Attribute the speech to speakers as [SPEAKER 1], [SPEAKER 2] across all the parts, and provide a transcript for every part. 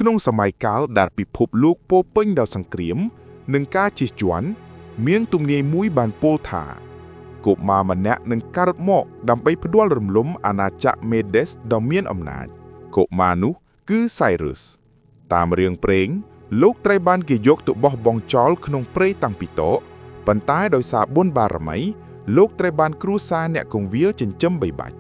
[SPEAKER 1] ក្នុងសម័យកាលដែលពិភពលោកពោពេញដោយសង្គ្រាមនិងការជិះជាន់មានទំនាយមួយបានពោលថាកុមារម្នាក់នឹងកើតមកដើម្បីផ្ដួលរំលំអាណាចក្រមេដេសដ៏មានអំណាចកុមារនោះគឺ Cyrus តាមរឿងព្រេងលោកត្រូវបានគេយកទៅបោះបង់ចោលក្នុងព្រៃតាំងពីតកប៉ុន្តែដោយសារបុណ្យបារមីលោកត្រូវបានគ្រួសារអ្នកគង្វាលចិញ្ចឹមបីបាច់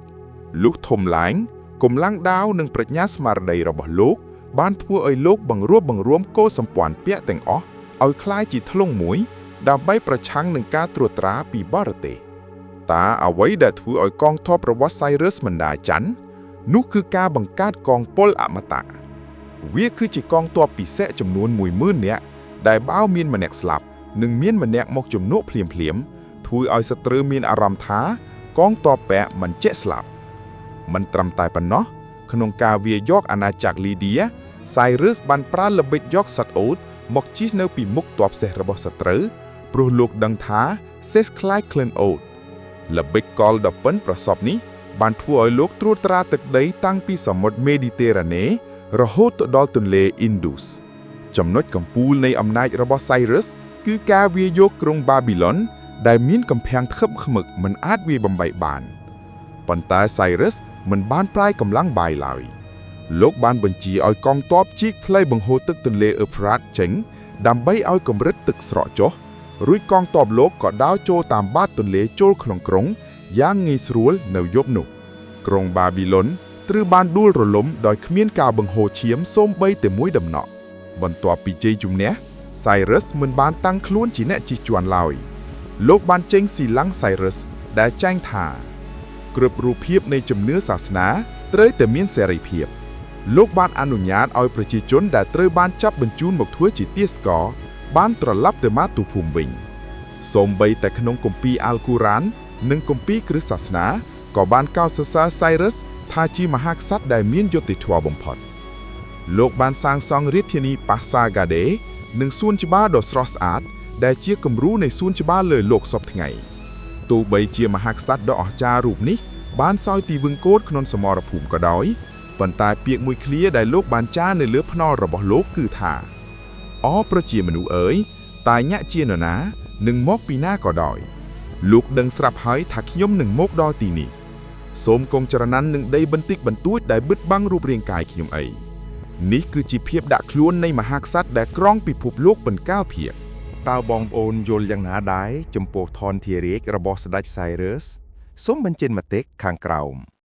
[SPEAKER 1] លុះធំឡើងកម្លាំងដាវនិងប្រាជ្ញាស្មារតីរបស់លោកបានធ្វើឲ្យលោកបង្រួបបង្រួមកោសម្ព័ន្ធពាក្យទាំងអស់ឲ្យคล้ายជាធ្លុងមួយដើម្បីប្រឆាំងនឹងការត្រួតត្រាពីបរទេសតើអ្វីដែលធ្វើឲ្យកងទ័ពរបស់ Cyrus មិនដាច័ន្ទនោះគឺការបង្កើតកងពលអមតៈវាគឺជាកងទ័ពពិសេសចំនួន 10,000 នាក់ដែលបើមានម្នាក់ស្លាប់និងមានម្នាក់មកជំនួសភ្លាមធ្វើឲ្យសត្រូវមានអារម្មណ៍ថាកងទ័ពពាក់មិនចេះស្លាប់មិនត្រឹមតែប៉ុណ្ណោះក្នុងការវាយយកអាណាចក្រលីឌី Cyrus បានប្រើល្បិចយកសត្វអូតមកជិះនៅពីមុខទ័ពសេះរបស់សត្រូវព្រោះលោកដឹងថាសេះខ្លាចក្លិនអូតល្បិចកលដ៏ប៉ិនប្រសពនេះបានធ្វើឲ្យលោកត្រួតត្រាទឹកដីតាំងពីសមុទ្រមេឌីទែរ៉ាណេរហូតទៅដល់ទន្លេ Indus ចំណុចកំពូលនៃអំណាចរបស់ Cyrus គឺការវាយយកក្រុងបាប៊ីឡុនដែលមានកំផាំងថ្ខឹបខ្មឹកមិនអាចវាយបំបែកបានប៉ុន្តែ Cyrus មិនបានប្រាយកម្លាំងបាយឡើយលោកបានបញ្ជាឲ្យកងទ័ពជីកផ្លូវបង្ហូរទឹកទន្លេ Euphrates ចេញដើម្បីឲ្យកម្រិតទឹកស្រកចុះរួចកងទ័ពលោកក៏ដើរចូលតាមបាតទន្លេចូលក្នុងក្រុងយ៉ាងងាយស្រួលនៅយប់នោះក្រុងបាប៊ីឡុនត្រូវបានដួលរលំដោយគ្មានការបង្ហូរឈាមសូម្បីតែមួយដំណក់បន្ទាប់ពីជ័យជំនះ Cyrus មិនបានតាំងខ្លួនជាអ្នកជិះជាន់ឡើយលោកបានចេញស៊ីឡាំង Cyrus ដែលចែងថាគ្រប់រូបភាពនៃជំនឿសាសនាត្រូវតែមានសេរីភាពលោកបានអនុញ្ញាតឲ្យប្រជាជនដែលត្រូវបានចាប់បញ្ជូនមកធ្វើជាទាសករបានត្រឡប់ទៅមាតុភូមិវិញសូម្បីតែក្នុងគម្ពីរអាល់កុរ៉ាននិងគម្ពីរគ្រិស្តសាសនាក៏បានកោតសរសើរ Cyrus ថាជាមហាក្សត្រដែលមានយុត្តិធម៌បំផុតលោកបានសាងសង់រាជធានីប៉ាសាហ្កាដេនិងសួនច្បារដ៏ស្រស់ស្អាតដែលជាគំរូនៃសួនច្បារលើលោកសពថ្ងៃទោះបីជាមហាក្សត្រដ៏អស្ចារ្យរូបនេះបានសោយទីវឹងកូដក្នុងសមរភូមិក៏ដោយប៉ុន្តែពាក្យមួយឃ្លាដែលលោកបានចារនៅលើភ្នាល់របស់លោកគឺថាអប្រជាមនុស្សអើយតើញាក់ជានរណានឹងមកពីណាក៏ដោយលោកដឹងស្រាប់ហើយថាខ្ញុំនឹងមកដល់ទីនេះសូមកុំចរណាន់នឹងដីបន្តិចបន្តួចដែលបិទបាំងរូបរាងកាយខ្ញុំអីនេះគឺជាភាពដាក់ខ្លួននៃមហាក្សត្រដែលក្រងពិភពលោកប៉ុនកាលភាគតើបងប្អូនយល់យ៉ាងណាដែរចំពោះធនធានរាជរបស់ស្ដេច Cyrus សូមបញ្ចេញមតិខាងក្រោម